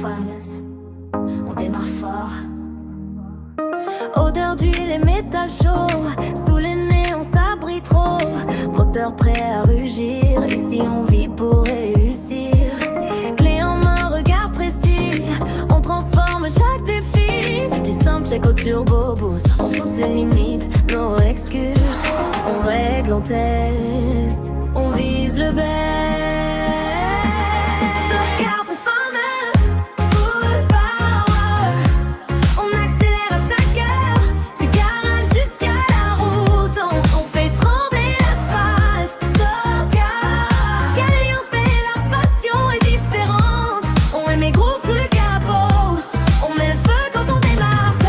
performance. On démarre fort. Odeur d'huile et métal chaud, sous les nez on s'abrite trop. Moteur prêt à rugir, ici on vit pour réussir. Clé en main, regard précis, on transforme chaque défi. Du simple check au turbo boost, on pousse les limites, nos excuses. On règle, on teste, on vise le best. Sauvegarde performance, full power. On accélère à chaque heure, du garage jusqu'à la route. On fait trembler l'asphalte. Sauvegarde, caliente, la passion est différente. On met mes grooves sous le capot, on met le feu quand on démarre tôt.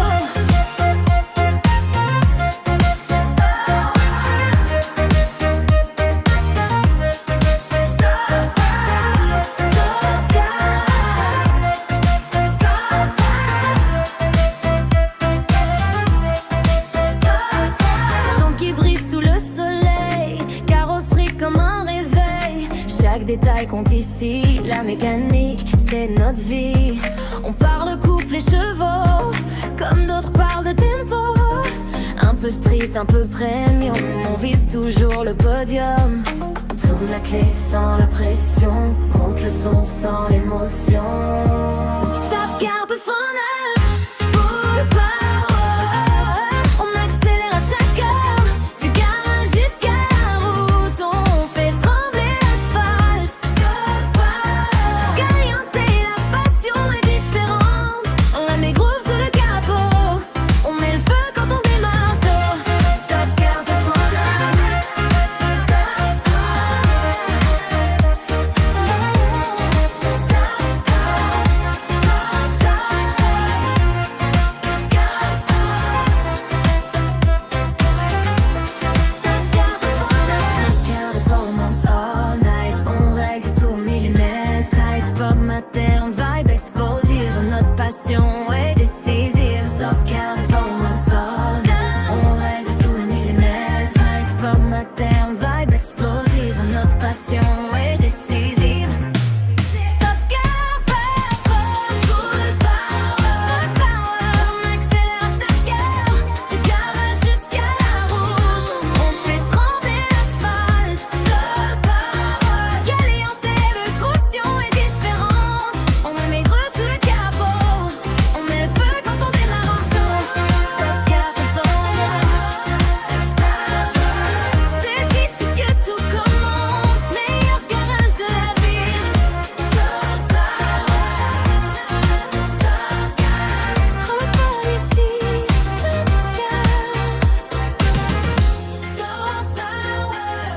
Jambes qui brillent sous le soleil, carrosserie comme un réveil. Chaque détail compte ici, la mécanique c'est notre vie. On parle couple et chevaux, comme d'autres parlent de tempo. Un peu street, un peu premium, on vise toujours le podium. Tourne la clé sans la pression, monte le son sans l'émotion. Stop, garde performance, full power. On accélère à chaque heure, du garage jusqu'à la route. On fait trembler l'asphalte. Stop, caliente, la passion est différente. On a mes grooves sous le capot, on met le feu quand on démarre tôt. Stop, garde performance. Stop, performance all night. On règle tout millimètre tight. Bob matin, vibe explosive. Notre passion est décisive. Sauvegarde performance all night. On règle tout millimètre tight. Bob matin, vibe explosive. Notre passion est décisive. Sauvegarde performance, full power. On accélère à chaque heure, du garage jusqu'à la route. On fait trembler l'asphalte. Stop, caliente, le caution est différente. On met mes grooves sous le capot, on met le feu quand on démarre tôt. Stop, garde performance. C'est ici que tout commence, meilleur garage de la ville. Stop, rentre pas ici. Stop, power.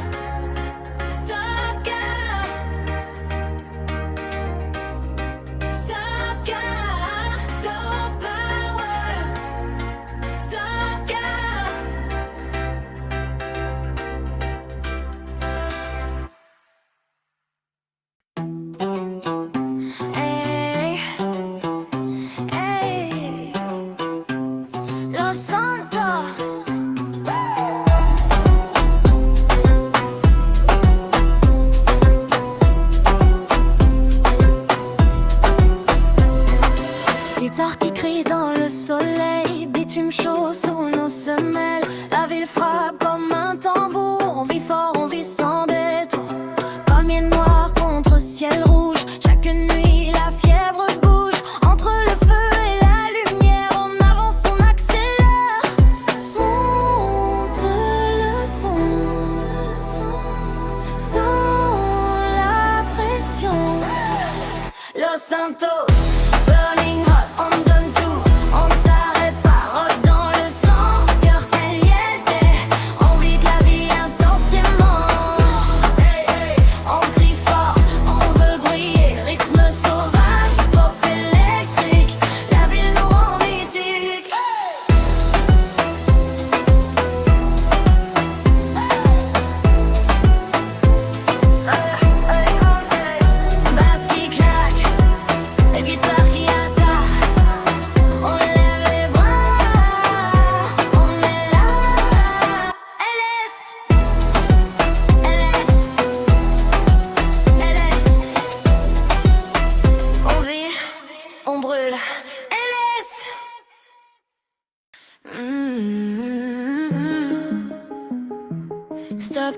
Stop, stop, stop power. Stop, hey, hey, Los Santos. Guitare qui crie dans le soleil, bitume chaud sous nos semelles. La ville frappe comme un tambour, on vit fort, on vit sans détour. Palmier noir contre ciel rouge, chaque nuit la fièvre bouge. Entre le feu et la lumière, on avance, on accélère. Monte le son, sans la pression. Los Santos, burning hot, on donne tout, on ne s'arrête pas, rock dans le sang, cœur caliente, on vit la vie intensément. On crie fort, on veut briller, rythme sauvage, pop électrique, la ville nous rend mythique. Basse qui claque, la guitare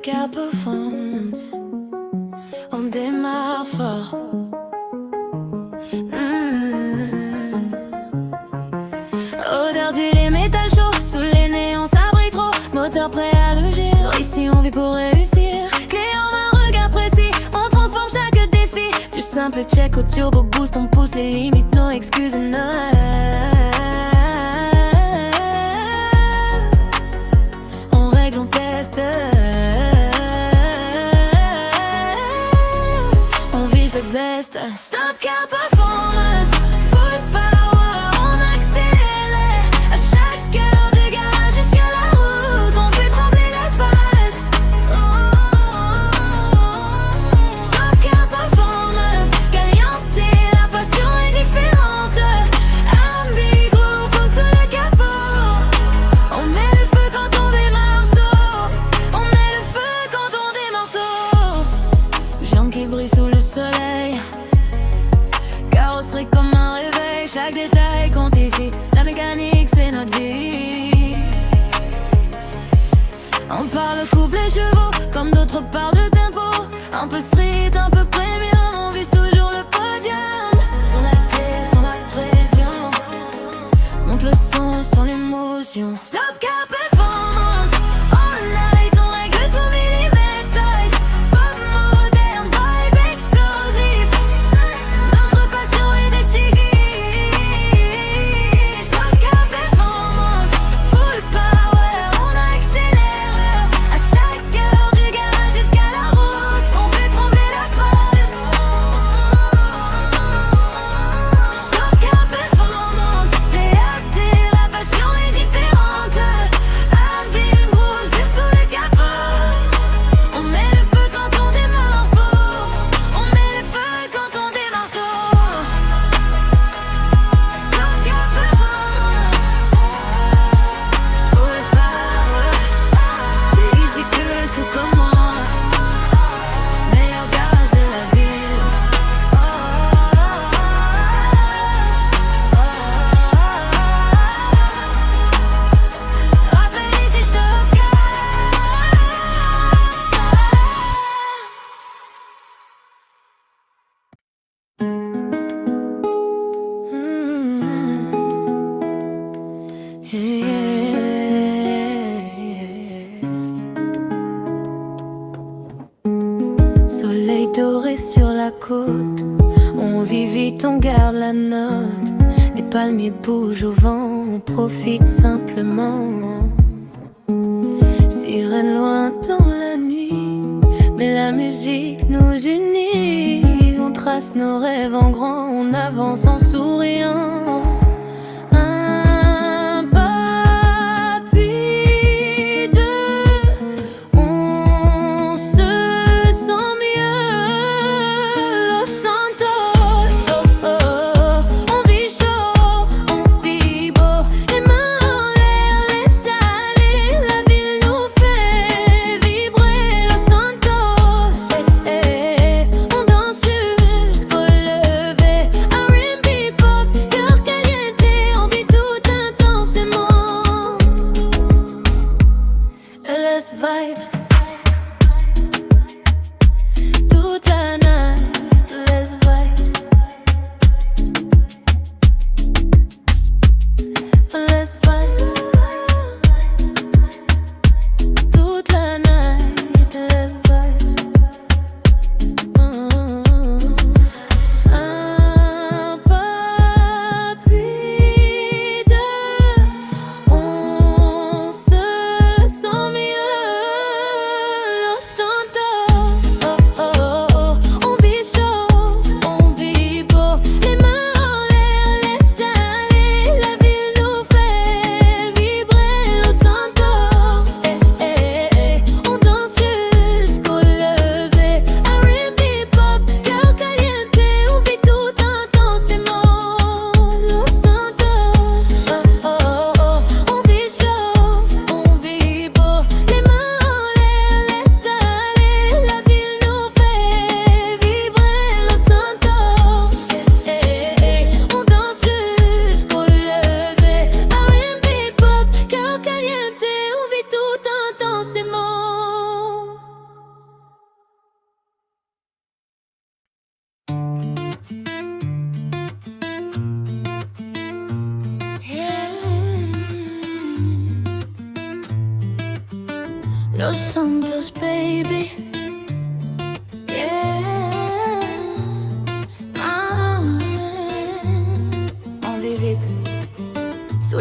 Stop car performance. On démarre fort. Odeur d'huile et métal chaud. Sous les néons ça brille trop. Moteur prêt à rugir. Ici on vit pour réussir. Clé en main, regard précis. On transforme chaque défi. Du simple check au turbo boost. On pousse les limites, no excuses, no. On règle, on teste. On vise le best. Stop car performance. Full power, on accélère. À chaque heure de garage jusqu'à la route, on fait trembler l'asphalte. Stop car performance. Caliente, la passion est différente. Ambigu, sous le capot. On met le feu quand on démarre tôt. On met le feu quand on démarre tôt. Jambes qui brillent sous le soleil. Carrosserie comme un réveil. Chaque détail compte ici. La mécanique c'est notre vie. On parle couple et chevaux. Comme d'autres parlent de tempo. Un peu street, un peu premium. On vise toujours le podium. On a clé sans la pression. Monte le son sans l'émotion. Stop car performance. All night, on règle tout millimètre tight. Pop moderne, vibe explosive. Notre passion est décisive. Stop car performance. Full power, on accélère. À chaque heure du garage jusqu'à la route, on fait trembler l'asphalte. Stop car performance. TAT, la passion est différente. Abîme rouge juste sous le capot. On met le feu quand on démarre tôt. On met le feu quand on démarre tôt. Stop car performance. Full power. C'est ici que tout commence. Meilleur garage de la ville. Rappelle ici Stop car. Soleil doré sur la côte, on vit vite, on garde la note. Les palmiers bougent au vent, on profite simplement. Sirène loin dans la nuit, mais la musique nous unit. On trace nos rêves en grand, on avance en souriant. Un pas puis deux, on se sent mieux. Los Santos, oh oh oh, on vit chaud, on vit beau. Les mains en l'air, laisse aller, la ville nous fait vibrer. Los Santos, on danse jusqu'au lever. R&B pop,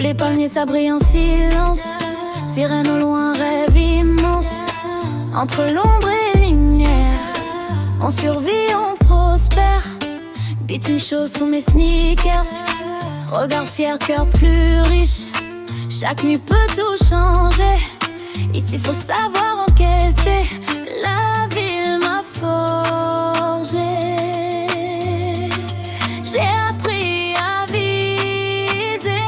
les palmiers ça brille en silence. Sirène au loin, rêve immense. Entre l'ombre et la lumière, on survit, on prospère. Bitume chaud sous mes sneakers. Regard fier, cœur plus riche. Chaque nuit peut tout changer. Ici faut savoir encaisser. La ville m'a forgé. J'ai appris à viser.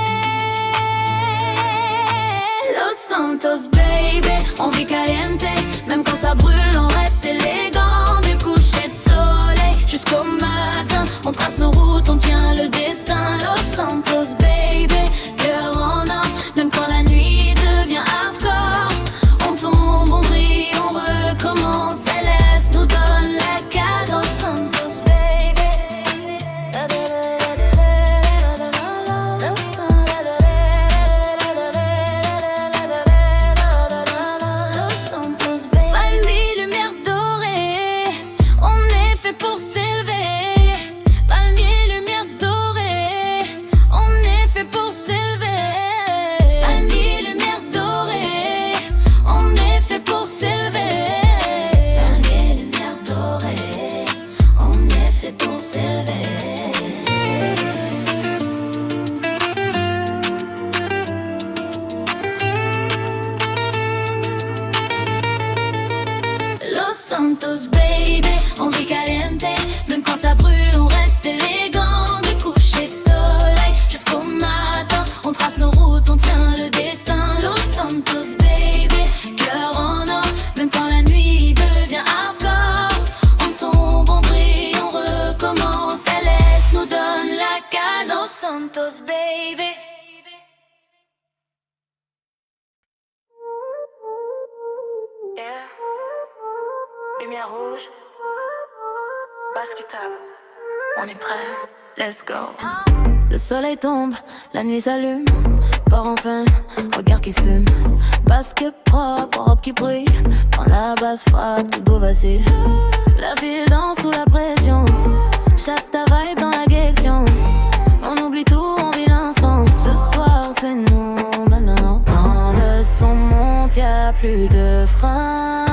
Los Santos baby, on vit caliente. Même quand ça brûle on reste élégant. Du coucher de soleil jusqu'au matin, on trace nos routes, on tient le destin. Los Santos baby, cœur en or. Même quand la nuit devient hardcore, on tombe, on brille, on recommence. Céleste nous donne la cadence. Santos baby. Los Santos baby. La nuit, lumière dorée, on est fait pour s'élever. Palmier, lumière dorée, on est fait pour s'élever. Palmier, lumière dorée, on est fait pour s'élever. Palmier, lumière dorée, on est fait pour s'élever. Los Santos baby, on vit caliente. Même quand ça brûle on reste élégant. Du coucher de soleil jusqu'au matin, on trace nos routes, on tient le destin. Los Santos baby, cœur en or. Même quand la nuit devient hardcore, on tombe, on brille, on recommence. Céleste nous donne la cadence. Santos baby. Yeah. Lumière rouge, basse guitare, on est prêt, let's go. Le soleil tombe, la nuit s'allume, port enfin, regard qui fume. Basket propre, robe qui brille, quand la basse frappe, tout dos vacille. La ville danse sous la pression, chaque ta vibe dans la guection. On oublie tout, on vit l'instant, ce soir c'est nous maintenant. Quand le son monte, y'a plus de frein.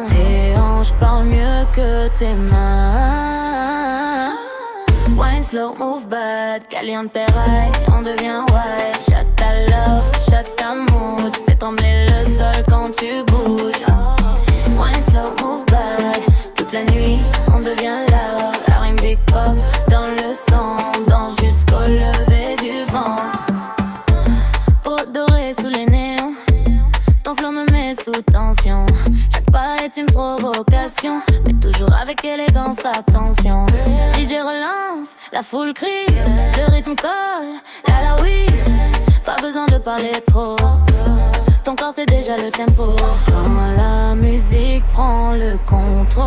Tes hanches parlent mieux que tes mains. Wine slow, move bad, caliente ride, on devient wild. Shut ta love, shut ta mood, fais trembler le sol quand tu bouges. Wine slow, move bad, toute la nuit on devient loud. R&B pop dans le sang, danse jusqu'au lever du vent. Peau dorée sous les néons, ton flow me met sous tension. Chaque pas est une provocation, mais toujours avec élégance, attention. DJ relance, la foule crie, le rythme colle, la la oui. Pas besoin de parler trop, ton corps c'est déjà le tempo. Quand la musique prend le contrôle,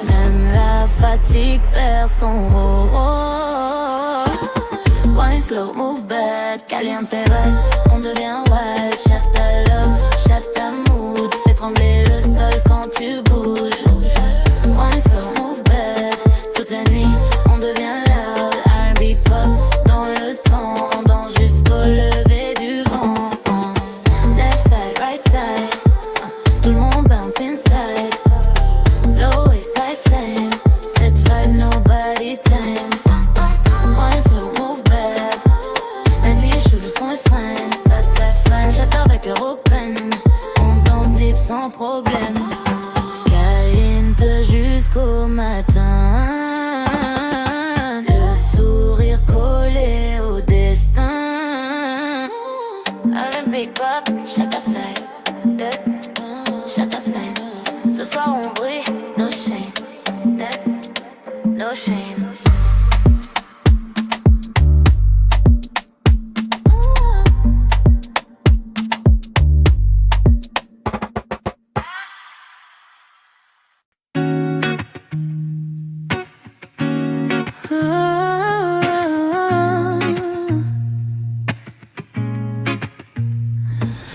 même la fatigue perd son rôle. Wine slow, move bad, caliente red, on devient wild. Shut ta love, shut ta mood, fais trembler le sol quand tu bouges. Wine slow, move bad, toute la nuit on devient loud. R&B pop dans le sang, danse jusqu'au lever du vent. Left side, right side, tout le monde bounce inside. Low waist, high flame, cette vibe nobody time. Wine slow, move bad, la nuit est chaude, le son est fine. Ta fine, j'adore avec européenne, on danse libre sans problème. Caliente jusqu'au matin, le sourire collé au destin. Olympic pop, shut up flame, shut up flame. Ce soir on brille, no shame, no shame.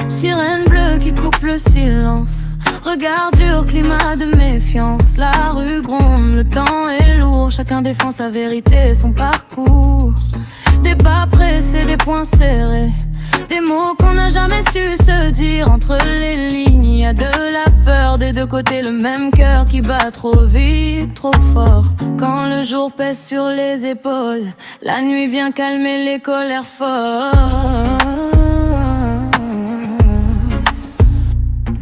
Sirène bleue qui coupe le silence, regard dur, climat de méfiance. La rue gronde, le temps est lourd, chacun défend sa vérité et son parcours. Des pas pressés, des poings serrés, des mots qu'on n'a jamais su se dire. Entre les lignes, il y a de la peur. Des deux côtés, le même cœur qui bat trop vite, trop fort. Quand le jour pèse sur les épaules, la nuit vient calmer les colères fortes.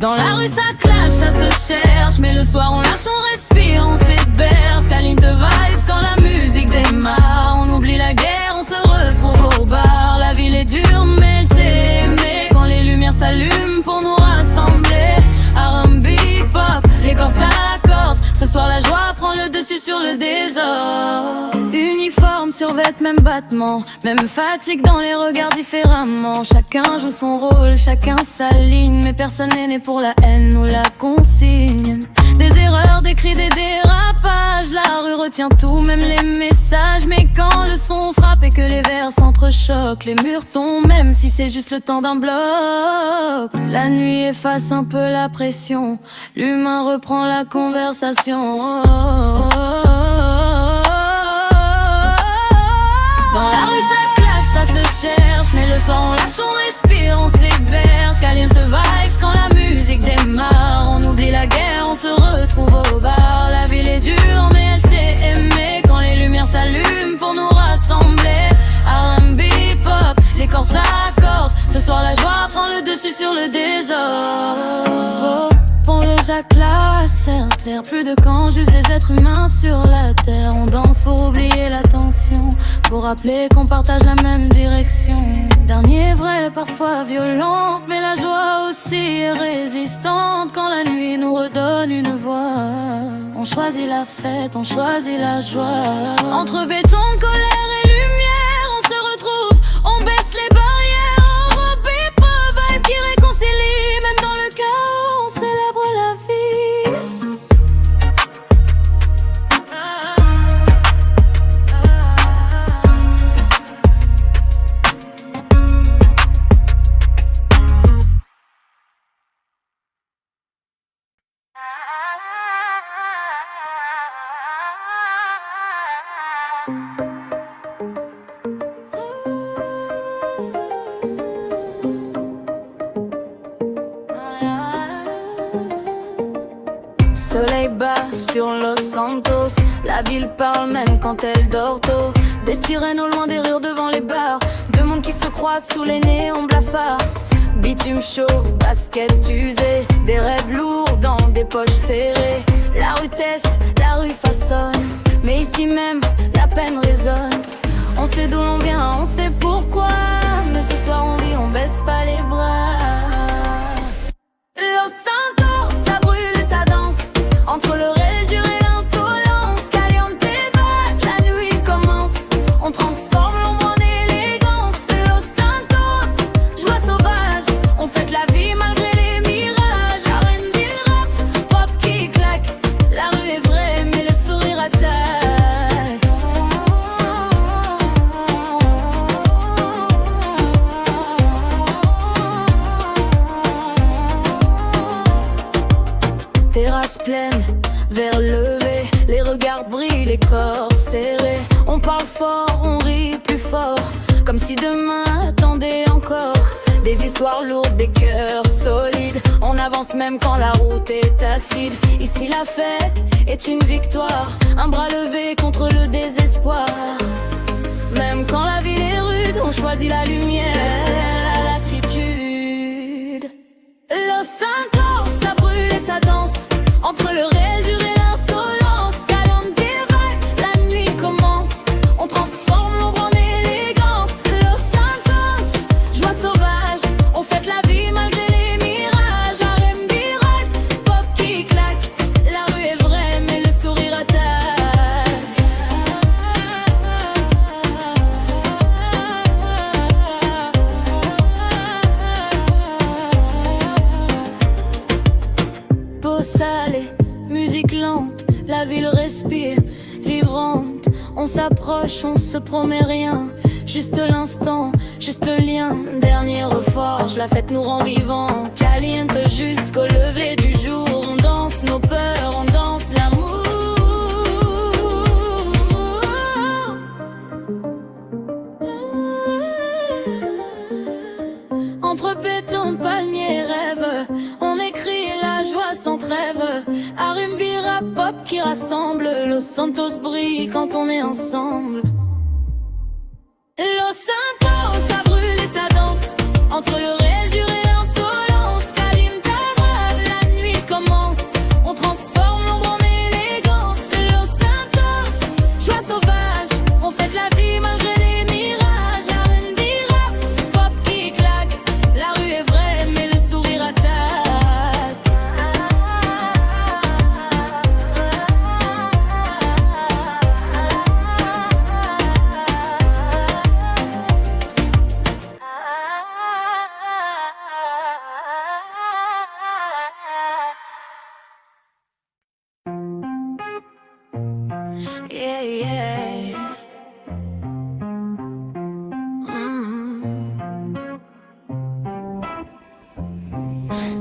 Dans la rue ça clash, ça se cherche, mais le soir on lâche, on respire, on s'héberge. Câline de vibes quand la musique démarre. On oublie la guerre, on se retrouve au bar. La ville est dure mais elle sait aimer. Quand les lumières s'allument pour nous rassembler. R&B, pop, les corps s'accordent. Ce soir la joie prend le dessus sur le désordre. Uniforme, survêt, même battement, même fatigue dans les regards différemment. Chacun joue son rôle, chacun s'aligne, mais personne n'est né pour la haine ou la consigne. Des erreurs, des cris, des dérapages. La rue retient tout, même les messages. Mais quand le son frappe et que les vers s'entrechoquent, les murs tombent, même si c'est juste le temps d'un bloc. La nuit efface un peu la pression, l'humain reprend la conversation. Dans la rue ça clash, ça se cherche, mais le soir on lâche, on respire, on s'héberge. Caliente vibes quand la musique démarre. On oublie la guerre, on se retrouve au bar. La ville est dure mais elle sait aimer. Quand les lumières s'allument pour nous rassembler. R&B, pop, les corps s'accordent. Ce soir la joie prend le dessus sur le désordre. Pour le jacquelage, certes, l'air plus de camp, juste des êtres humains sur la terre. On danse pour oublier la tension, pour rappeler qu'on partage la même direction. Dernier vrai, parfois violent, mais la joie aussi est résistante. Quand la nuit nous redonne une voix, on choisit la fête, on choisit la joie. Entre béton, colère et lumière, on se retrouve, on baisse les barrières. Enrobé, pas vibe qui réconcilie, même dans le chaos, on célèbre la vie. Soleil bas sur Los Santos, la ville parle même quand elle dort tôt. Des sirènes au loin, des rires devant les bars, deux mondes qui se croisent sous les néons blafards. Bitume chaud, basket usé, des rêves lourds dans des poches serrées. La rue teste, la rue façonne, mais ici même la peine résonne. On sait d'où l'on vient, on sait pourquoi, mais ce soir on vit, on baisse pas les bras. Los Santos, ça brûle et ça danse, entre le réel dur et l'insolence. Caliente vibe, la nuit commence, on transforme l'ombre en élégance. Los Santos, joie sauvage, on fête la vie malgré les mirages. R&B, rap, pop qui claque, la rue est vraie mais le sourire attaque. Terrasse pleine, verre levé, les regards brillent, les corps serrés. On parle fort, on rit plus fort, comme si demain attendait encore. Des histoires lourdes, des cœurs solides, on avance même quand la route est acide. Ici la fête est une victoire, un bras levé contre le désespoir. Même quand la ville est rude, on choisit la lumière, la latitude. Los Santos, ça brûle et ça danse, entre le réel dur et l'insolence. Caliente vibe, la nuit commence, on transforme l'ombre en élégance. Los Santos, joie sauvage, on fête la vie malgré les mirages. R&B, rap, pop qui claque, la rue est vraie mais le sourire attaque. Peau salée, musique lente, la ville respire, vibrante. On s'approche, on se promet rien, juste l'instant, juste le lien. Dernier reforge, la fête nous rend vivants. Caliente jusqu'au lever du jour, on danse nos peurs, on danse l'amour. pop qui rassemble. Los Santos brille quand on est ensemble. Los Santos, ça brûle et ça danse. Entre le réel du et l'insolence. Kalim Tabrad, la nuit commence. On transforme l'ombre en élégance. Los Santos, joie sauvage. On fête la vie malgré les mirages. R&B rap, pop qui claque. La rue est vraie mais le sourire attaque. Yeah, yeah.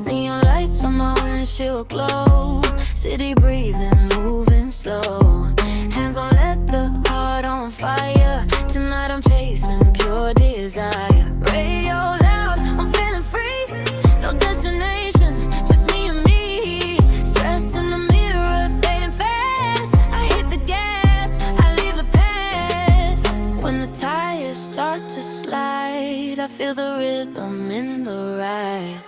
Neon lights on my windshield glow. City breathing, moving slow. Hands on leather, heart on fire. Tonight I'm chasing pure desire. Radio loud, I'm feeling free. No destination, just me and me. Stress in the mirror, fading fast. I hit the gas, I leave the past. When the tires start to slide, I feel the rhythm in the ride.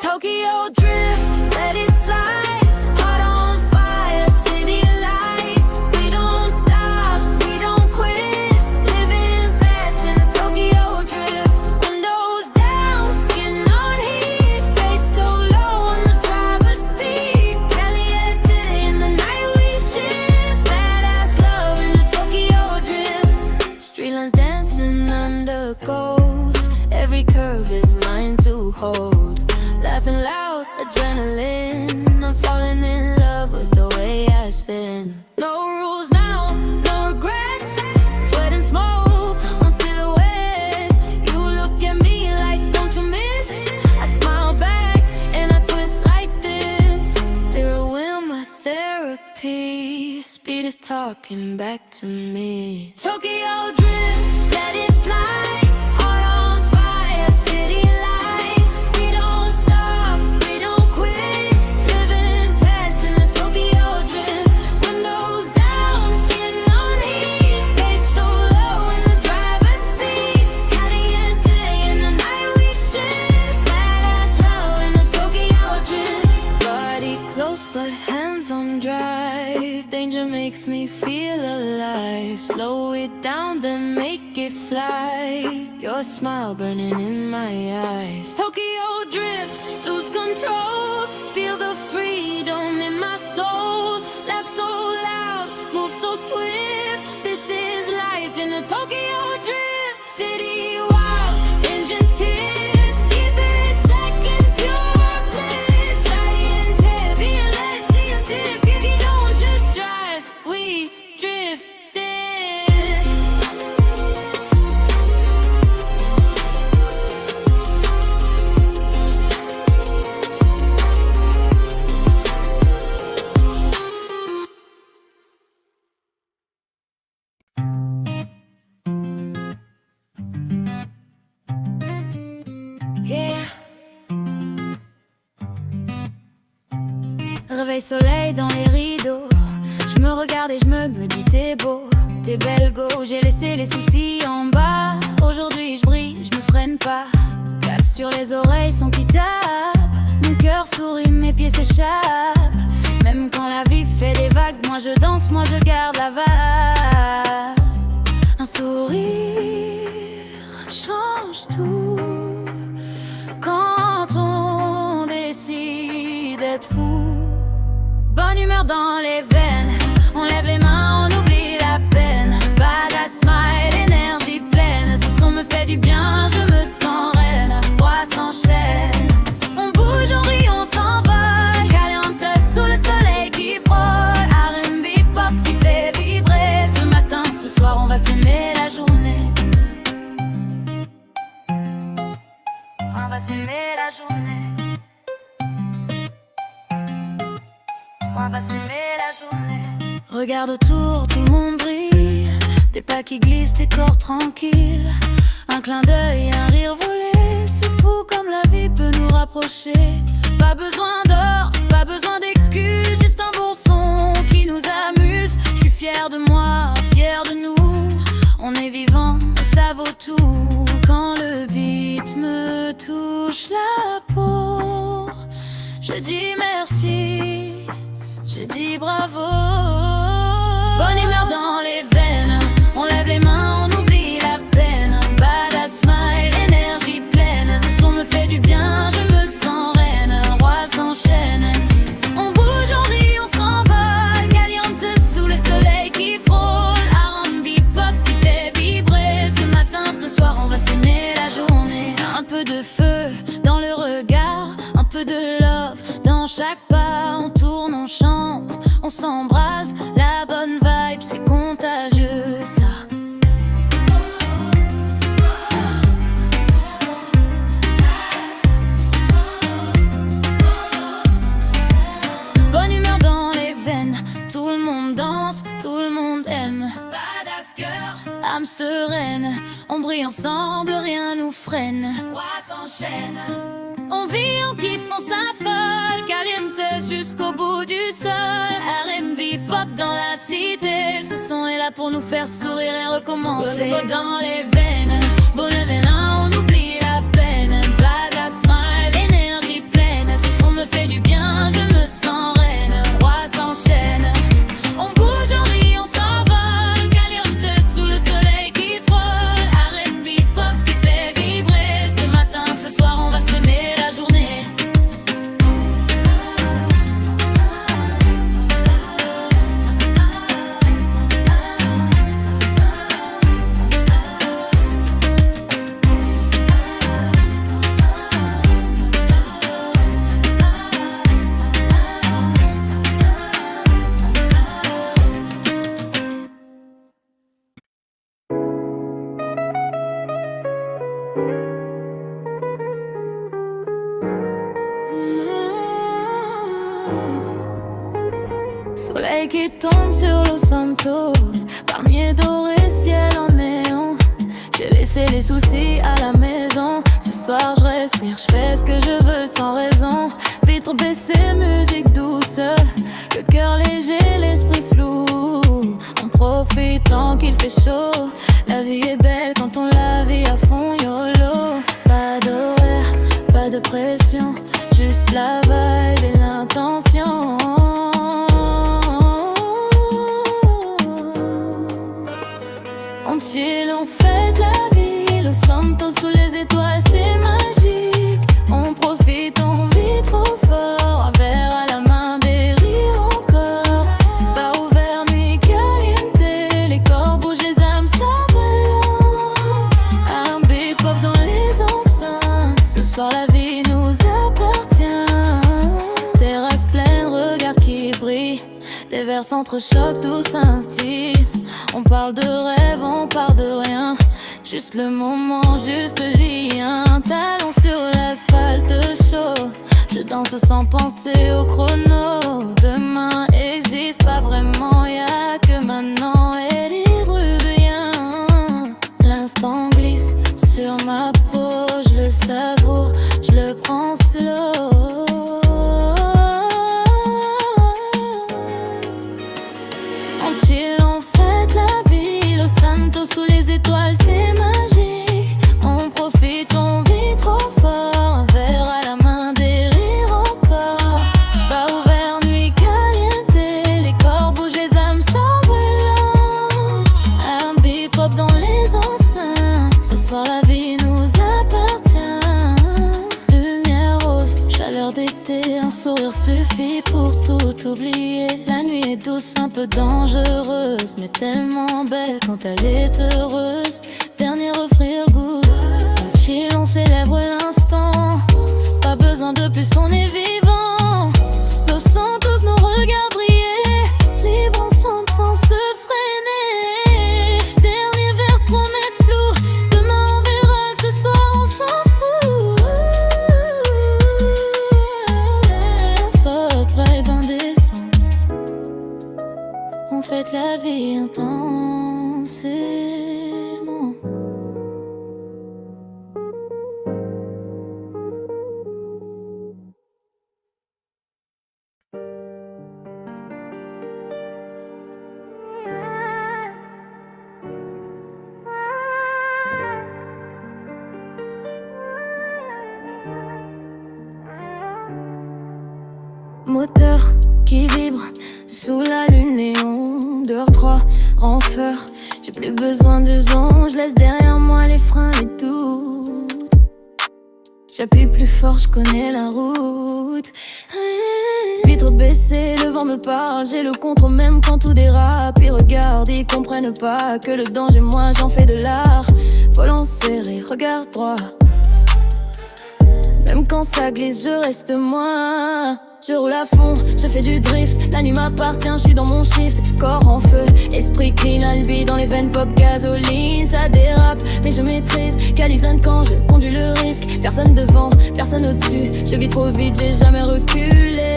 Tokyo drift, let it slide. Heart on fire, city lights. We don't stop, we don't quit. Living fast in the Tokyo drift. Windows down, skin on heat. Bass so low on the driver's seat. Caliente in the night we shift. Badass love in the Tokyo drift. Street lines dancing under gold. Every curve is mine to hold. Laughing loud, adrenaline. I'm falling in love with the way I spin. No rules now, no regrets. Sweat and smoke on silhouettes. You look at me like, don't you miss? I smile back and I twist like this. Steering wheel, my therapy. Speed is talking back to me. Tokyo drift, let it slide. Heart on fire, city lights. We don't stop, we don't quit. Living fast in the Tokyo drift. Windows down, skin on heat. Bass so low in the driver's seat. Caliente in the night we shift. Badass love in the Tokyo drift. Body close but hands on drive. Danger makes me feel alive. Slow it down then make it fly. Your smile burning in my eyes. Tokyo drift, lose control. Feel the freedom in my soul. Laugh so loud, move so swift. This is life in a Tokyo drift. City wild, engines kiss. Ether in second, pure bliss. Scientific, being less scientific. You don't just drive, we drift. Yeah. Réveil soleil dans les rideaux. Je me regarde et je me dis t'es beau, t'es belle go. J'ai laissé les soucis en bas. Aujourd'hui je brille, je me freine pas. Casse sur les oreilles, son qui tape. Mon cœur sourit, mes pieds s'échappent. Même quand la vie fait des vagues, moi je danse, moi je garde la vague. Un sourire change tout. Quand on décide d'être fou. Bonne humeur dans les veines. On lève les mains, on oublie la peine. Badass smile, énergie pleine. Ce son me fait du bien, je me sens reine. Droit s'enchaîne. On bouge, on rit, on s'envole. Caliente sous le soleil qui frôle. R&B pop qui fait vibrer. Ce matin, ce soir, on va s'aimer la journée. On va s'aimer la journée. On va s'aimer la journée. Regarde autour, tout le monde brille. Des pas qui glissent, des corps tranquilles. Un clin d'œil, un rire volé. C'est fou comme la vie peut nous rapprocher. Pas besoin d'or, pas besoin d'excuses. Juste un bon son, touche la peau. Je dis merci, je dis bravo. Bonne humeur dans les veines, on lève les mains, on oublie la peine. Badass smile, énergie pleine, ce son me fait du bien, je me sens reine. Roi s'enchaîne, on bouge, on rit, on s'envole. Caliente sous le soleil qui frôle. R&B pop qui fait vibrer. Ce matin, ce soir, on va s'aimer la journée. Un peu de feu dans le regard, un peu de love dans chaque pas. On tourne, on chante, on s'embrase. La bonne vibe, c'est contagieux, ça. Bonne humeur dans les veines, tout le monde danse, tout le monde aime. Badass girl, âme sereine, on brille ensemble, rien nous freine. Roi s'enchaîne, on vit, on kiffe, on s'affole. Caliente jusqu'au bout du sol. R&B pop dans la cité, ce son est là pour nous faire sourire et recommencer. Bonne dans les veines, bonne venin, on oublie la peine. Badass smile, énergie pleine, ce son me fait du bien, je me sens reine. Roi s'enchaîne, on bouge, on rit, on s'envole. Caliente sous le soleil qui frôle. R&B pop qui fait vibrer. Ce matin, ce soir, on va s'aimer la journée. Soleil qui tombe sur Los Santos, palmier doré, ciel en néon. J'ai laissé les soucis à la maison. Ce soir je respire, je fais ce que je veux sans raison. Vitre baissée, musique douce, le cœur léger, l'esprit flou. On profite tant qu'il fait chaud. La vie est belle quand on la vit à fond, YOLO. Pas d'horaire, pas de pression, juste la vibe et l'intention. On chill, on fête la vie. Los Santos sous les étoiles, c'est magique. On profite, on vit trop fort. Un verre à la main, des rires encore. Bar ouvert, nuit caliente. Les corps bougent, les âmes s'envolent. Un big pop dans les enceintes. Ce soir la vie nous appartient. Terrasse pleine, regard qui brille. Les verres s'entrechoquent, tout scintille. On parle de rêve, on parle de rien. Juste le moment, juste le lien. Talons sur l'asphalte chaud. Je danse sans penser au chrono. Demain existe pas vraiment, y'a que maintenant et libre bien. L'instant glisse sur ma peau, je le savoure, je le prends slow. On chill, on fête la vie. Los Santos sous les étoiles, c'est magique. On profite, on vit trop fort. Un verre à la main, des rires encore. Pas ouvert, nuit caliente. Les corps bougent, les âmes s'envolent. Un big pop dans les enceintes. Ce soir la vie nous appartient. Lumière rose, chaleur d'été. Un sourire suffit pour tout oublier. La nuit est douce, un peu dangereuse, mais tellement belle quand elle est heureuse. Dernier refrain goût, on chill, on célèbre l'instant. Pas besoin de plus, on est vivant. Los Santos nous regarde briller, libre ensemble sans se freiner. Dernier verre, promesse floue. Demain on verra, ce soir on s'en fout. Fuck, vibe indécent. On fête la vie intensément. moteur qui vibre sous la lune néon. 2h03, renfeur, j'ai plus besoin de zone. Je laisse derrière moi les freins, les doutes. J'appuie plus fort, je connais la route. Vitre baissée, le vent me parle. J'ai le contrôle même quand tout dérape. Ils regardent, ils comprennent pas que le danger, moi j'en fais de l'art. Volant serré, regard droit. Même quand ça glisse, je reste moi. Je roule à fond, je fais du drift. La nuit m'appartient, je suis dans mon shift. Corps en feu, esprit clean, albi dans les veines, pop, gasoline. Ça dérape, mais je maîtrise. Calisane quand je conduis le risque. Personne devant, personne au-dessus. Je vis trop vite, j'ai jamais reculé.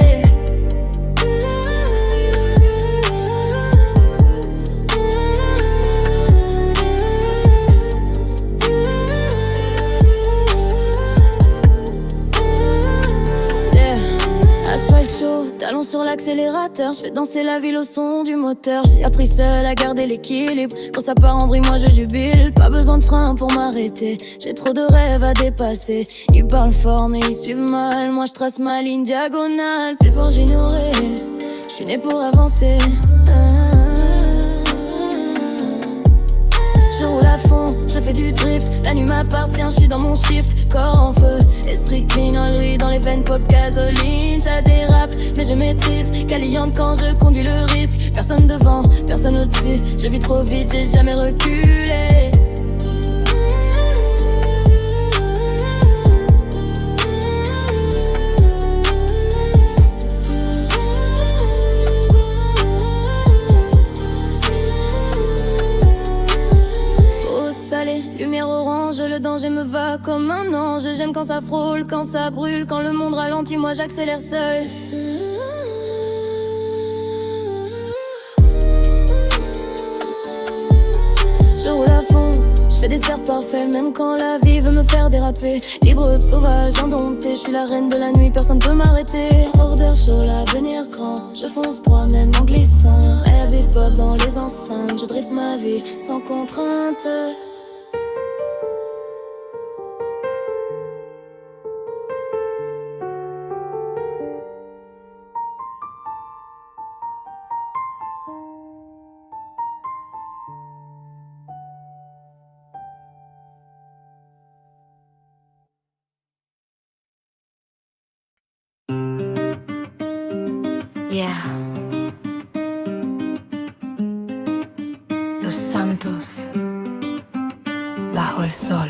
Asphalt chaud, talons sur l'accélérateur. Je fais danser la ville au son du moteur. J'ai appris seul à garder l'équilibre. Quand ça part en vrille, moi je jubile. Pas besoin de frein pour m'arrêter. J'ai trop de rêves à dépasser. Ils parlent fort mais ils suivent mal. Moi je trace ma ligne diagonale. Fait pour j'ignorer. Je suis né pour avancer. Je roule à fond, je fais du drift. La nuit m'appartient, je suis dans mon shift. Corps en feu, esprit clean, enlevé dans les veines, pop, gasoline. Ça dérape, mais je maîtrise. Caliente quand je conduis le risque. Personne devant, personne au-dessus. Je vis trop vite, j'ai jamais reculé. Lumière orange, le danger me va comme un ange. J'aime quand ça frôle, quand ça brûle. Quand le monde ralentit, moi j'accélère seul. Je roule à fond, je fais des cercles parfaits. Même quand la vie veut me faire déraper. Libre, sauvage, indompté. Je suis la reine de la nuit, personne peut m'arrêter. Order chaud, l'avenir grand. Je fonce droit même en glissant. Air bebop dans les enceintes. Je drift ma vie sans contrainte. Yeah. Los Santos, bajo el sol.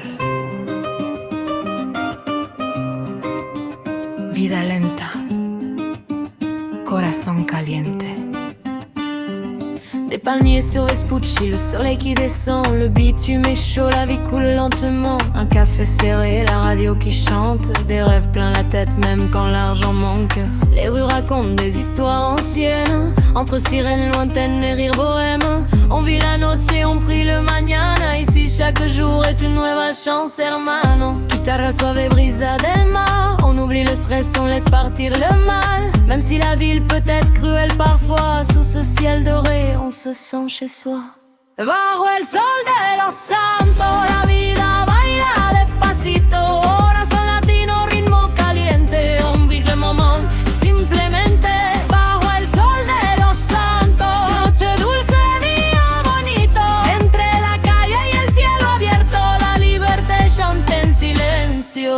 Vida lenta, corazón caliente. Des palmiers sur Vespucci, le soleil qui descend. Le bitume est chaud, la vie coule lentement. Un café serré, la radio qui chante. Des rêves plein la tête même quand l'argent manque. Les rues racontent des histoires anciennes. Entre sirènes lointaines et rires bohèmes. On vit la noche, on prie le mañana. Ici chaque jour est une nueva chance, hermano. Guitarra suave, brisa del mar. On oublie le stress, on laisse partir le mal. Même si la ville peut être cruelle parfois, sous ce ciel doré, on se sent chez soi. Bajo el sol de los santos, la vida baila despacito. Corazón latino, ritmo caliente. On vit le moment, simplemente. Bajo el sol de los santos, noche dulce, día bonito. Entre la calle y el cielo abierto, la liberté chante en silencio.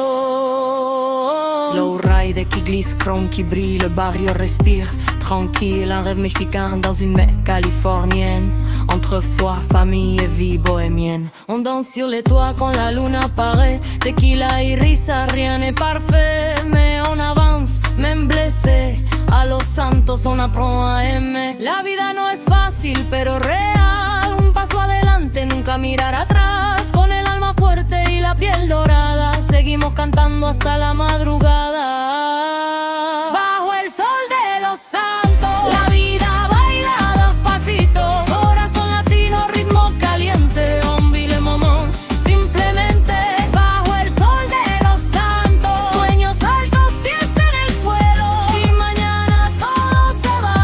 Lowrider qui glisse, chrome qui brille, le barrio respire. Tranquille, un rêve mexicain dans une mer californienne. Entre foi, famille et vie bohémienne. On danse sur les toits quand la lune apparaît. Tequila y risa, rien n'est parfait. Mais on avance, même blessé. A los Santos on apprend à aimer. La vida no es fácil, pero real. Un paso adelante, nunca mirar atrás. Con el alma fuerte y la piel dorada, seguimos cantando hasta la madrugada. Bajo el sol de los santos, la vida baila despacito. Corazón latino, ritmo caliente. On vit le moment, simplemente. Bajo el sol de los santos, sueños altos, pies en el suelo. Si mañana todo se va,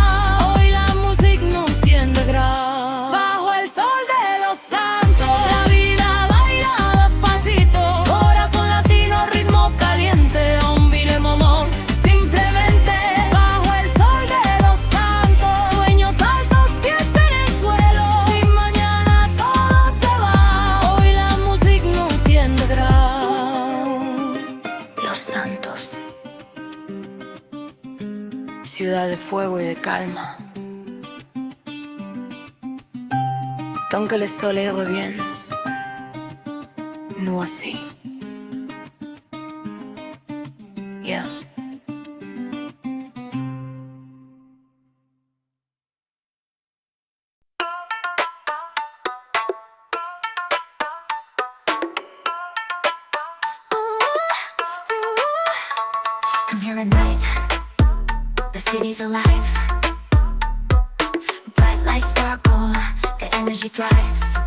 hoy la música no tiene grado. Bajo el sol de los santos, la vida baila despacito. Corazón latino, ritmo caliente. On vit le moment, simplemente. fuego y de calma. Tant que le soleil revient, nous aussi. Yeah. I'm here at night, the city's alive. Bright lights sparkle, the energy thrives.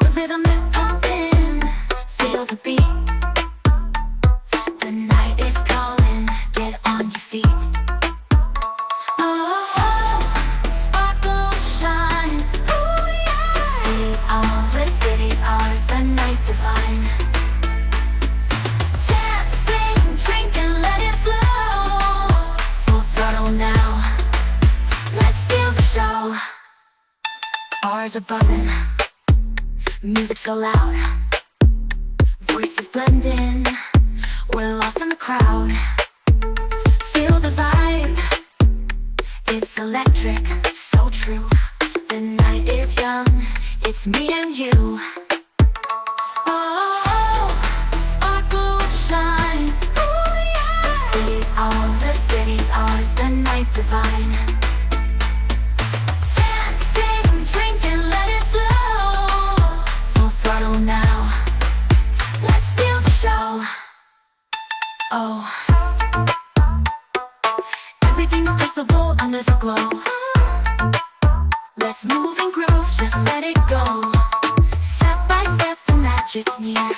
The rhythm is pumping, feel the beat. The night is calling, get on your feet. Oh, oh, sparkle, shine. Ooh, yeah. The city's ours, the city's ours, the night divine. Dancing, drink and let it flow. Full throttle now, let's steal the show. Bars are buzzing, music so loud. Voices blending, we're lost in the crowd. Feel the vibe, it's electric, so true. The night is young, it's me and you. Oh, oh, sparkle, shine. Ooh, yeah. The city's ours, the city's ours, the night divine. Dancing, drink and let it flow. Full throttle now, let's steal the show. Oh, everything's possible under the glow. Let's move and groove, just let it go. Step by step, the magic's near.